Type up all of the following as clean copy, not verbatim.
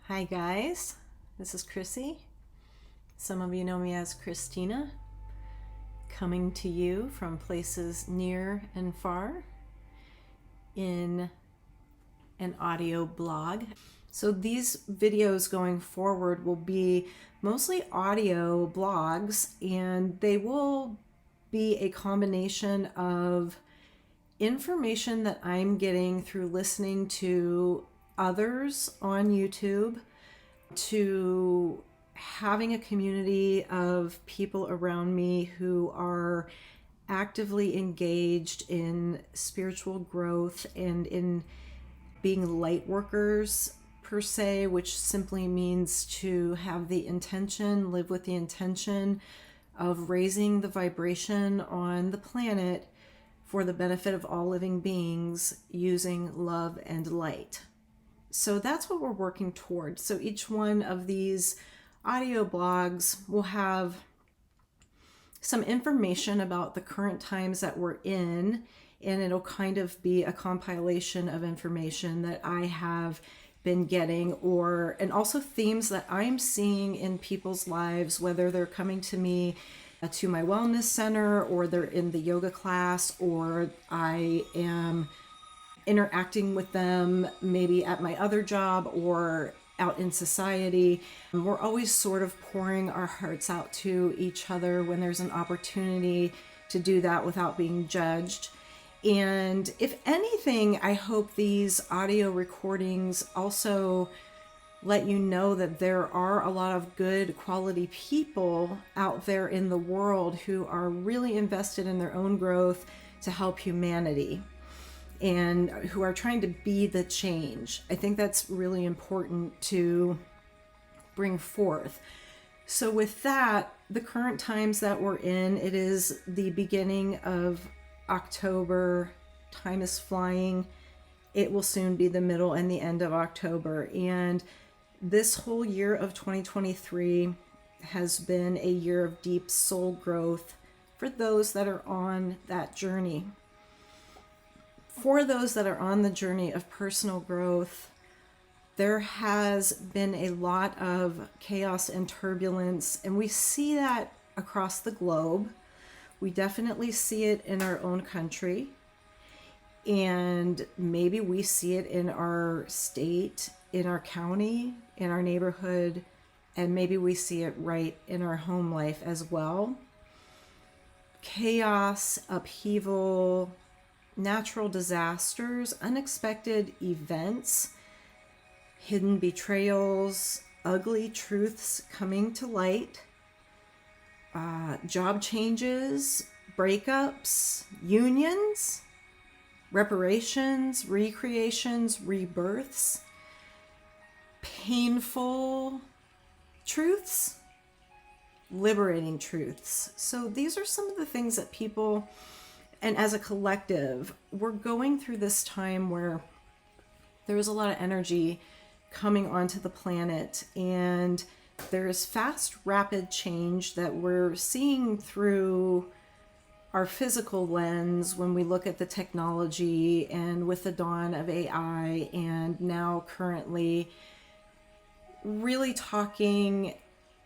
Hi guys, this is Chrissy. Some of you know me as Christina, coming to you from places near and far in an audio blog. So these videos going forward will be mostly audio blogs, and they will be a combination of information that I'm getting through listening to others on YouTube, to having a community of people around me who are actively engaged in spiritual growth and in being light workers per se, which simply means to have the intention, live with the intention of raising the vibration on the planet for the benefit of all living beings using love and light. So that's what we're working towards. So each one of these audio blogs will have some information about the current times that we're in, and it'll kind of be a compilation of information that I have been getting, and also themes that I'm seeing in people's lives, whether they're coming to me to my wellness center, or they're in the yoga class, or I am interacting with them maybe at my other job or out in society. We're always sort of pouring our hearts out to each other when there's an opportunity to do that without being judged. And if anything, I hope these audio recordings also let you know that there are a lot of good quality people out there in the world who are really invested in their own growth to help humanity, and who are trying to be the change. I think that's really important to bring forth. So with that, the current times that we're in, it is the beginning of October. Time is flying. It will soon be the middle and the end of October. And this whole year of 2023 has been a year of deep soul growth for those that are on that journey. For those that are on the journey of personal growth, there has been a lot of chaos and turbulence, and we see that across the globe. We definitely see it in our own country, and maybe we see it in our state, in our county, in our neighborhood, and maybe we see it right in our home life as well. Chaos, upheaval, natural disasters, unexpected events, hidden betrayals, ugly truths coming to light, job changes, breakups, unions, reparations, recreations, rebirths, painful truths, liberating truths. So these are some of the things that people, and as a collective, we're going through this time where there's a lot of energy coming onto the planet, and there's fast, rapid change that we're seeing through our physical lens when we look at the technology, and with the dawn of AI, and now currently really talking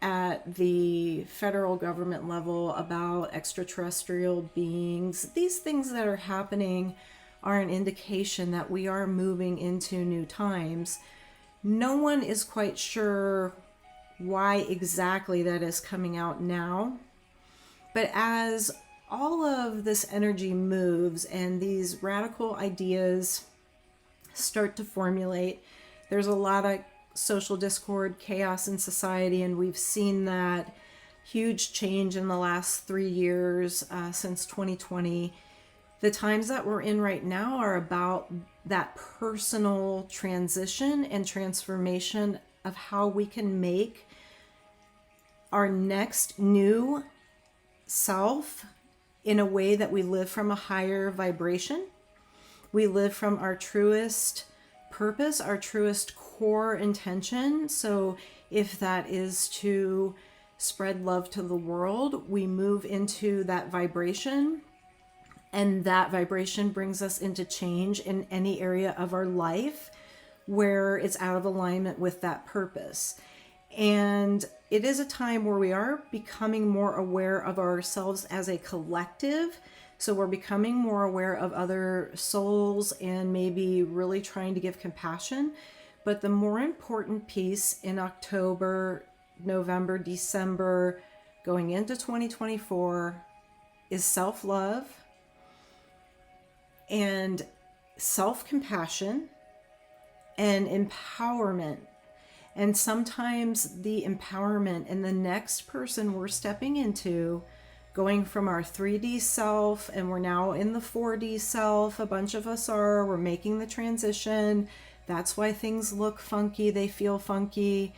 at the federal government level about extraterrestrial beings. These things that are happening are an indication that we are moving into new times. No one is quite sure why exactly that is coming out now, but as all of this energy moves and these radical ideas start to formulate, there's a lot of social discord, chaos in society, and we've seen that huge change in the last 3 years since 2020. The times that we're in right now are about that personal transition and transformation of how we can make our next new self in a way that we live from a higher vibration. We live from our truest purpose, our truest core intention. So if that is to spread love to the world, we move into that vibration, and that vibration brings us into change in any area of our life. where it's out of alignment with that purpose. And it is a time where we are becoming more aware of ourselves as a collective. So we're becoming more aware of other souls and maybe really trying to give compassion. But the more important piece in October, November, December, going into 2024 is self-love and self-compassion and empowerment. And sometimes the empowerment and the next person we're stepping into, going from our 3D self, and we're now in the 4D self, a bunch of us are, we're making the transition. That's why things look funky, they feel funky.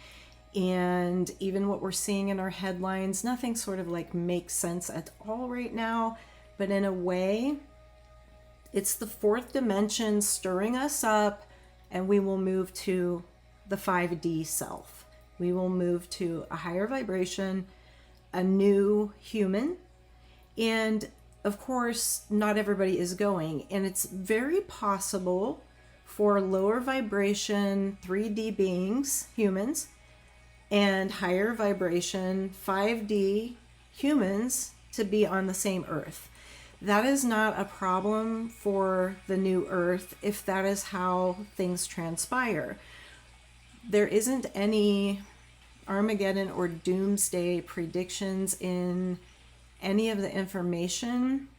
And even what we're seeing in our headlines, nothing sort of like makes sense at all right now. But in a way, it's the fourth dimension stirring us up, and we will move to the 5D self. We will move to a higher vibration, a new human. And of course, not everybody is going. And it's very possible for lower vibration 3D beings, humans, and higher vibration 5D humans to be on the same earth. That is not a problem for the new earth if that is how things transpire. There isn't any Armageddon or doomsday predictions in any of the information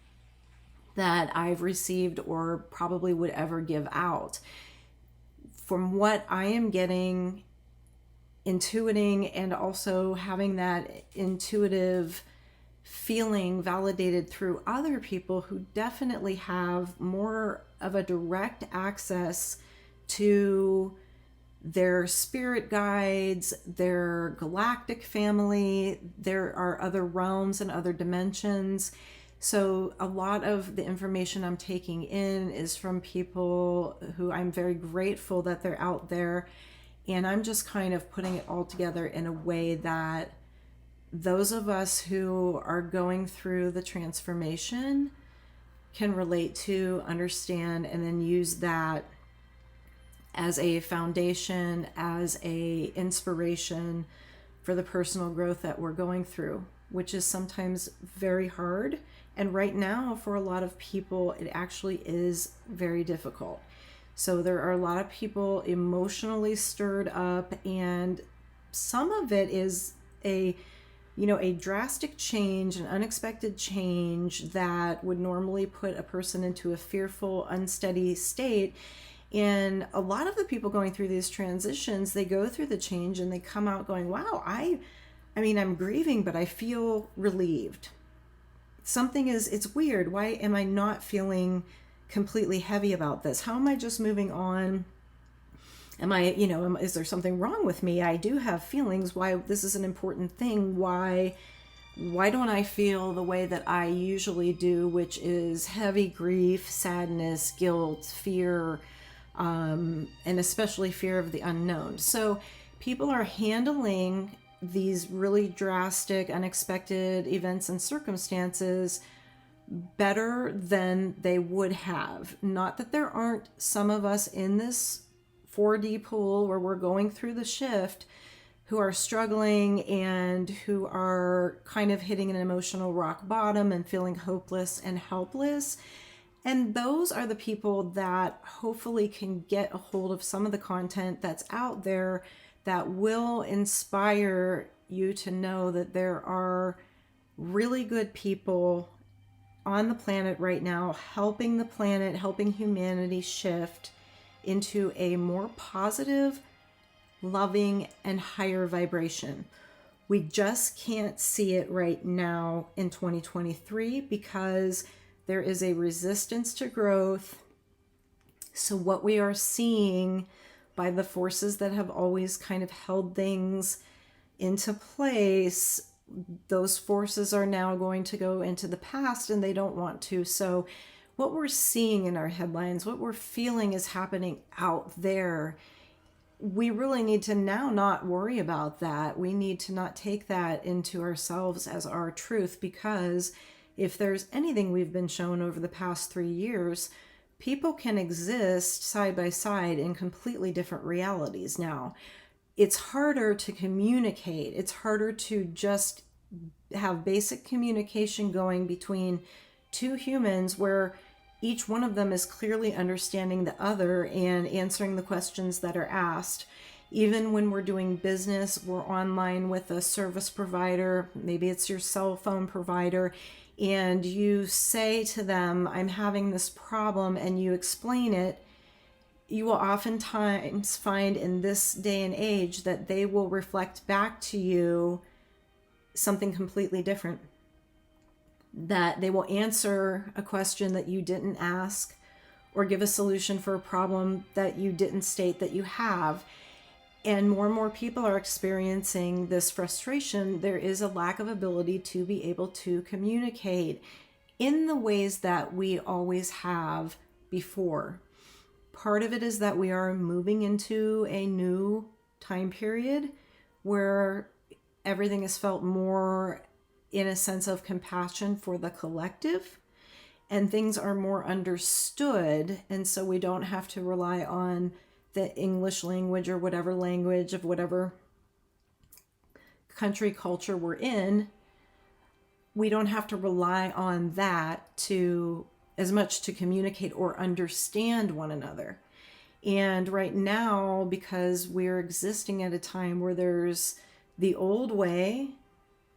that I've received or probably would ever give out. From what I am getting, intuiting, and also having that intuitive feeling validated through other people who definitely have more of a direct access to their spirit guides, their galactic family. There are other realms and other dimensions. So a lot of the information I'm taking in is from people who I'm very grateful that they're out there. And I'm just kind of putting it all together in a way that those of us who are going through the transformation can relate to, understand, and then use that as a foundation, as a inspiration for the personal growth that we're going through, which is sometimes very hard. And right now, for a lot of people, it actually is very difficult. So there are a lot of people emotionally stirred up, and some of it is a drastic change, an unexpected change that would normally put a person into a fearful, unsteady state. And a lot of the people going through these transitions, they go through the change and they come out going, wow, I'm grieving, but I feel relieved. It's weird. Why am I not feeling completely heavy about this? How am I just moving on? Is there something wrong with me? I do have feelings. Why? This is an important thing. Why don't I feel the way that I usually do, which is heavy grief, sadness, guilt, fear, and especially fear of the unknown. So people are handling these really drastic, unexpected events and circumstances better than they would have. Not that there aren't some of us in this 4D pool where we're going through the shift who are struggling and who are kind of hitting an emotional rock bottom and feeling hopeless and helpless. And those are the people that hopefully can get a hold of some of the content that's out there that will inspire you to know that there are really good people on the planet right now helping the planet, helping humanity shift into a more positive, loving, and higher vibration. We just can't see it right now in 2023 because there is a resistance to growth. So what we are seeing by the forces that have always kind of held things into place, those forces are now going to go into the past and they don't want to. So what we're seeing in our headlines, what we're feeling is happening out there. We really need to now not worry about that. We need to not take that into ourselves as our truth, because if there's anything we've been shown over the past 3 years, people can exist side by side in completely different realities now. It's harder to communicate. It's harder to just have basic communication going between two humans where each one of them is clearly understanding the other and answering the questions that are asked. Even when we're doing business, we're online with a service provider, maybe it's your cell phone provider, and you say to them, I'm having this problem, and you explain it, you will oftentimes find in this day and age that they will reflect back to you something completely different. That they will answer a question that you didn't ask, or give a solution for a problem that you didn't state that you have. And more people are experiencing this frustration. There is a lack of ability to be able to communicate in the ways that we always have before. Part of it is that we are moving into a new time period where everything is felt more in a sense of compassion for the collective, and things are more understood. And so we don't have to rely on the English language or whatever language of whatever country culture we're in. We don't have to rely on that to as much to communicate or understand one another. And right now, because we're existing at a time where there's the old way,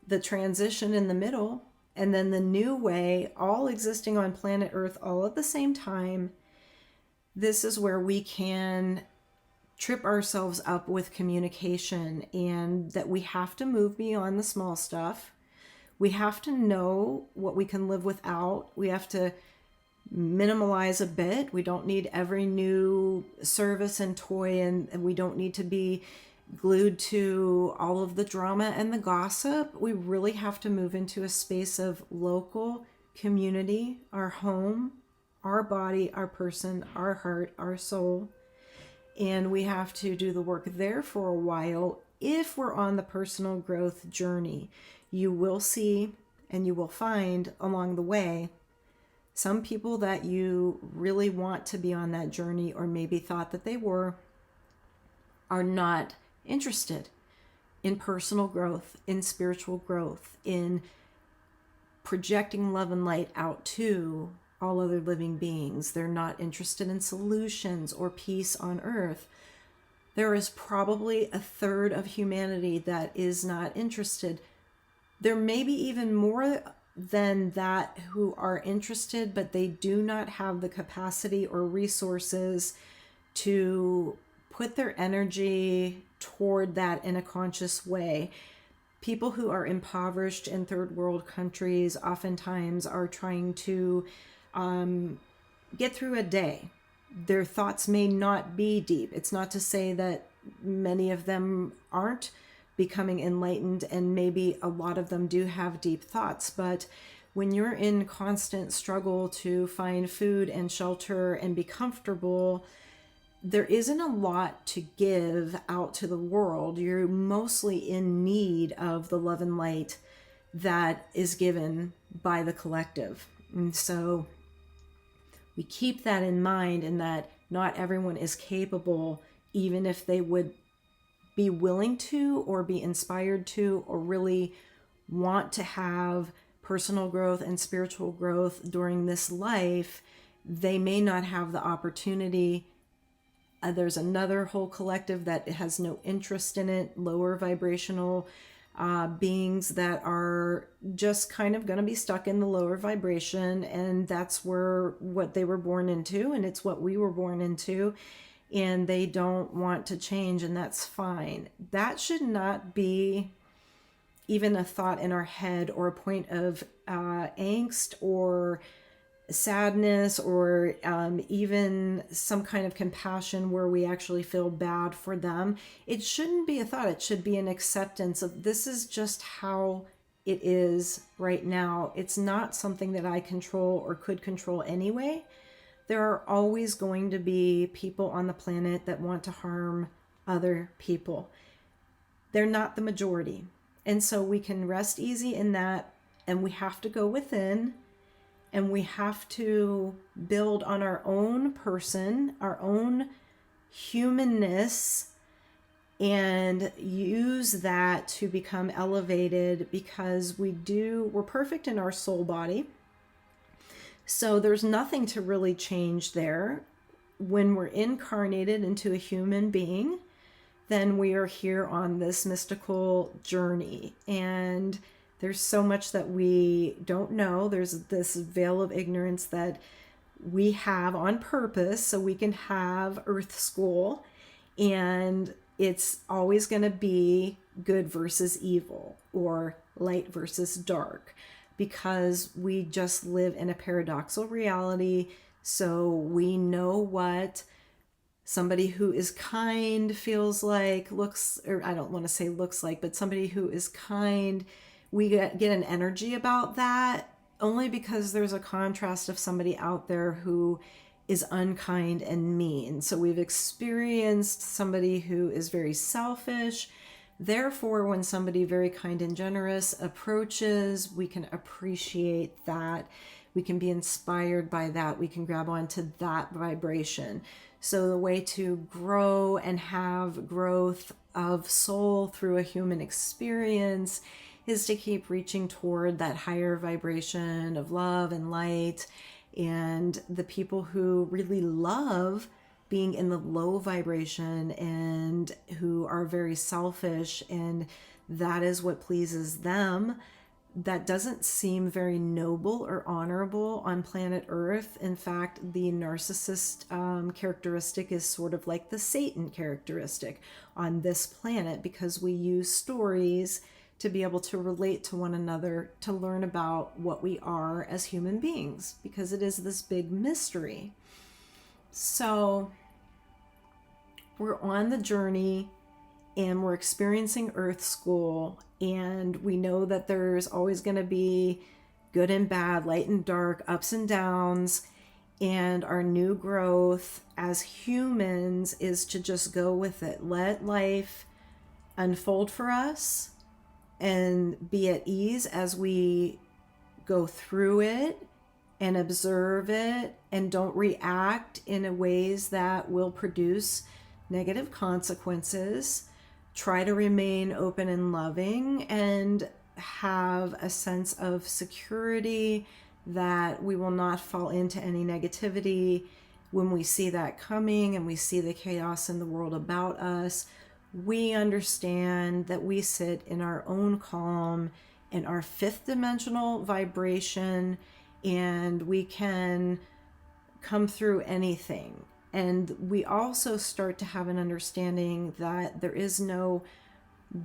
the transition in the middle, and then the new way, all existing on planet Earth all at the same time, this is where we can trip ourselves up with communication, and that we have to move beyond the small stuff. We have to know what we can live without. We have to minimalize a bit. We don't need every new service and toy, and we don't need to be glued to all of the drama and the gossip. We really have to move into a space of local community, our home, our body, our person, our heart, our soul. And we have to do the work there for a while if we're on the personal growth journey. You will see and you will find along the way some people that you really want to be on that journey, or maybe thought that they were, are not interested in personal growth, in spiritual growth, in projecting love and light out to all other living beings. They're not interested in solutions or peace on earth. There is probably a third of humanity that is not interested. There may be even more than that who are interested, but they do not have the capacity or resources to put their energy toward that in a conscious way. People who are impoverished in third world countries oftentimes are trying to get through a day. Their thoughts may not be deep. It's not to say that many of them aren't becoming enlightened, and maybe a lot of them do have deep thoughts, but when you're in constant struggle to find food and shelter and be comfortable, there isn't a lot to give out to the world. You're mostly in need of the love and light that is given by the collective. And so we keep that in mind, and that not everyone is capable, even if they would be willing to, or be inspired to, or really want to have personal growth and spiritual growth during this life. They may not have the opportunity. There's another whole collective that has no interest in it, lower vibrational beings that are just kind of going to be stuck in the lower vibration, and that's what they were born into, and it's what we were born into, and they don't want to change, and that's fine. That should not be even a thought in our head, or a point of angst or sadness, or even some kind of compassion where we actually feel bad for them. It shouldn't be a thought. It should be an acceptance of, this is just how it is right now. It's not something that I control or could control anyway. There are always going to be people on the planet that want to harm other people. They're not the majority. And so we can rest easy in that, and we have to go within And we have to build on our own person, our own humanness, and use that to become elevated, because we're perfect in our soul body. So there's nothing to really change there. When we're incarnated into a human being, then we are here on this mystical journey. And there's so much that we don't know. There's this veil of ignorance that we have on purpose so we can have Earth School. And it's always going to be good versus evil, or light versus dark, because we just live in a paradoxical reality. So we know what somebody who is kind feels like, looks, or I don't want to say looks like, but somebody who is kind, we get an energy about that only because there's a contrast of somebody out there who is unkind and mean. So we've experienced somebody who is very selfish. Therefore, when somebody very kind and generous approaches, we can appreciate that. We can be inspired by that. We can grab onto that vibration. So the way to grow and have growth of soul through a human experience is to keep reaching toward that higher vibration of love and light. And the people who really love being in the low vibration and who are very selfish, and that is what pleases them, that doesn't seem very noble or honorable on planet Earth. In fact, the narcissist characteristic is sort of like the Satan characteristic on this planet, because we use stories to be able to relate to one another, to learn about what we are as human beings, because it is this big mystery. So we're on the journey and we're experiencing Earth School, and we know that there's always going to be good and bad, light and dark, ups and downs. And our new growth as humans is to just go with it. Let life unfold for us and be at ease as we go through it and observe it, and don't react in ways that will produce negative consequences. Try to remain open and loving, and have a sense of security that we will not fall into any negativity when we see that coming and we see the chaos in the world about us. We understand that we sit in our own calm, in our fifth dimensional vibration, and we can come through anything. And we also start to have an understanding that there is no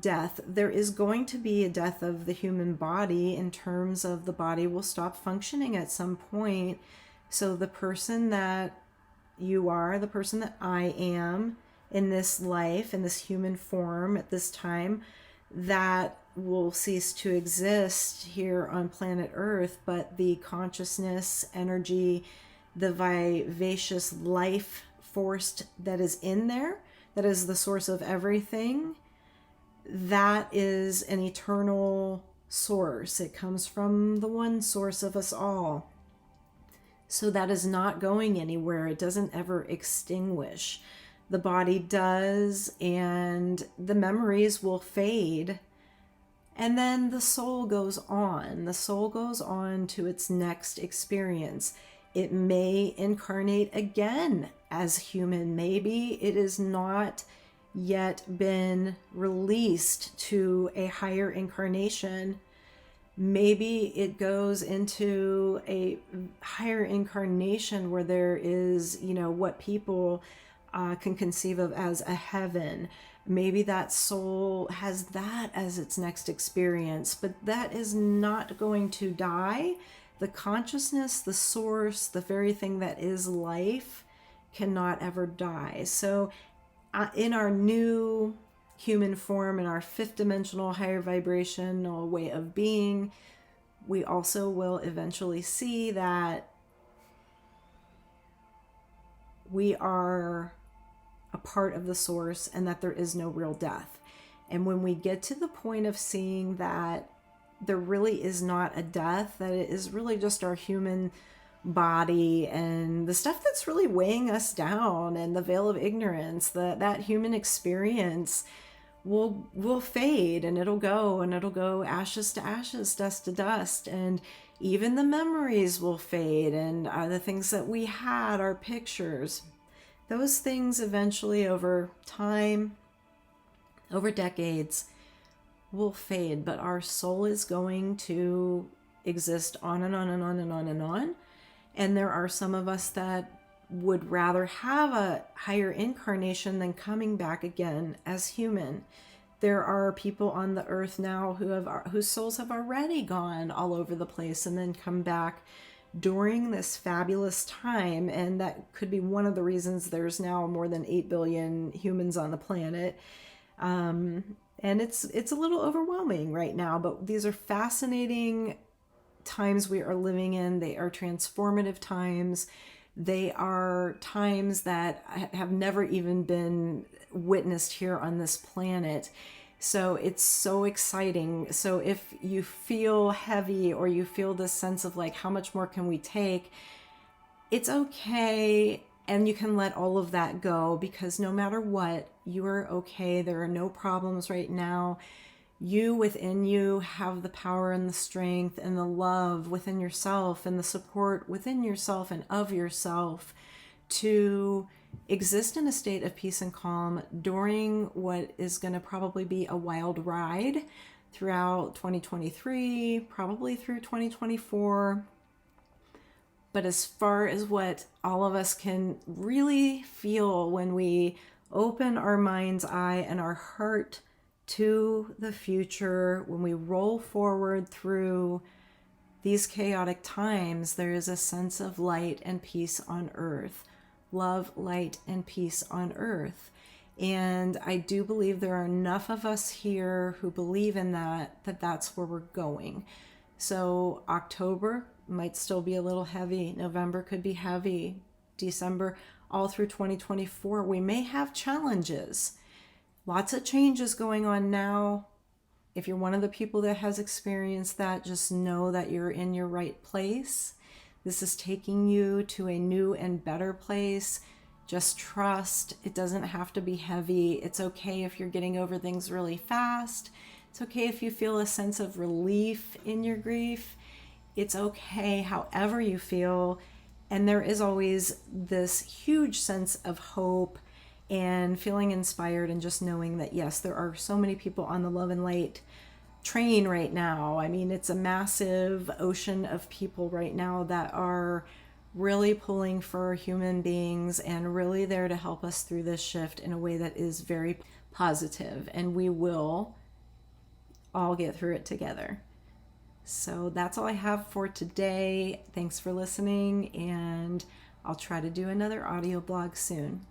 death. There is going to be a death of the human body, in terms of the body will stop functioning at some point. So the person that you are, the person that I am in this life, in this human form at this time, that will cease to exist here on planet Earth. But the consciousness, energy, the vivacious life force that is in there, that is the source of everything, that is an eternal source. It comes from the one source of us all. So that is not going anywhere. It doesn't ever extinguish. The body does, and the memories will fade. And then the soul goes on. The soul goes on to its next experience. It may incarnate again as human. Maybe it is not yet been released to a higher incarnation. Maybe it goes into a higher incarnation where there is, what people can conceive of as a heaven. Maybe that soul has that as its next experience, but that is not going to die. The consciousness, the source, the very thing that is life, cannot ever die. So in our new human form, in our fifth dimensional higher vibrational way of being, we also will eventually see that we are a part of the source and that there is no real death. And when we get to the point of seeing that there really is not a death, that it is really just our human body and the stuff that's really weighing us down, and the veil of ignorance, that human experience will fade, and it'll go ashes to ashes, dust to dust, and even the memories will fade, and the things that we had, our pictures, those things eventually over time, over decades, will fade, but our soul is going to exist on and on and on and on and on. And there are some of us that would rather have a higher incarnation than coming back again as human. There are people on the earth now whose souls have already gone all over the place and then come back during this fabulous time, and that could be one of the reasons there's now more than 8 billion humans on the planet. And it's a little overwhelming right now, but these are fascinating times we are living in. They are transformative times. They are times that have never even been witnessed here on this planet. So it's so exciting. So if you feel heavy, or you feel this sense of like, how much more can we take? It's okay. And you can let all of that go, because no matter what, you are okay. There are no problems right now. You within you have the power and the strength and the love within yourself and the support within yourself and of yourself to exist in a state of peace and calm during what is going to probably be a wild ride throughout 2023, probably through 2024. But as far as what all of us can really feel when we open our mind's eye and our heart to the future, when we roll forward through these chaotic times, there is a sense of light and peace on earth. Love, light, and peace on earth. And I do believe there are enough of us here who believe in that that's where we're going. So October might still be a little heavy. November could be heavy. December, all through 2024, we may have challenges. Lots of changes going on now. If you're one of the people that has experienced that, just know that you're in your right place. This is taking you to a new and better place. Just trust. It doesn't have to be heavy. It's okay if you're getting over things really fast. It's okay if you feel a sense of relief in your grief. It's okay however you feel. And there is always this huge sense of hope and feeling inspired, and just knowing that, yes, there are so many people on the love and light train right now. I mean, it's a massive ocean of people right now that are really pulling for human beings and really there to help us through this shift in a way that is very positive, and we will all get through it together. So that's all I have for today. Thanks for listening, and I'll try to do another audio blog soon.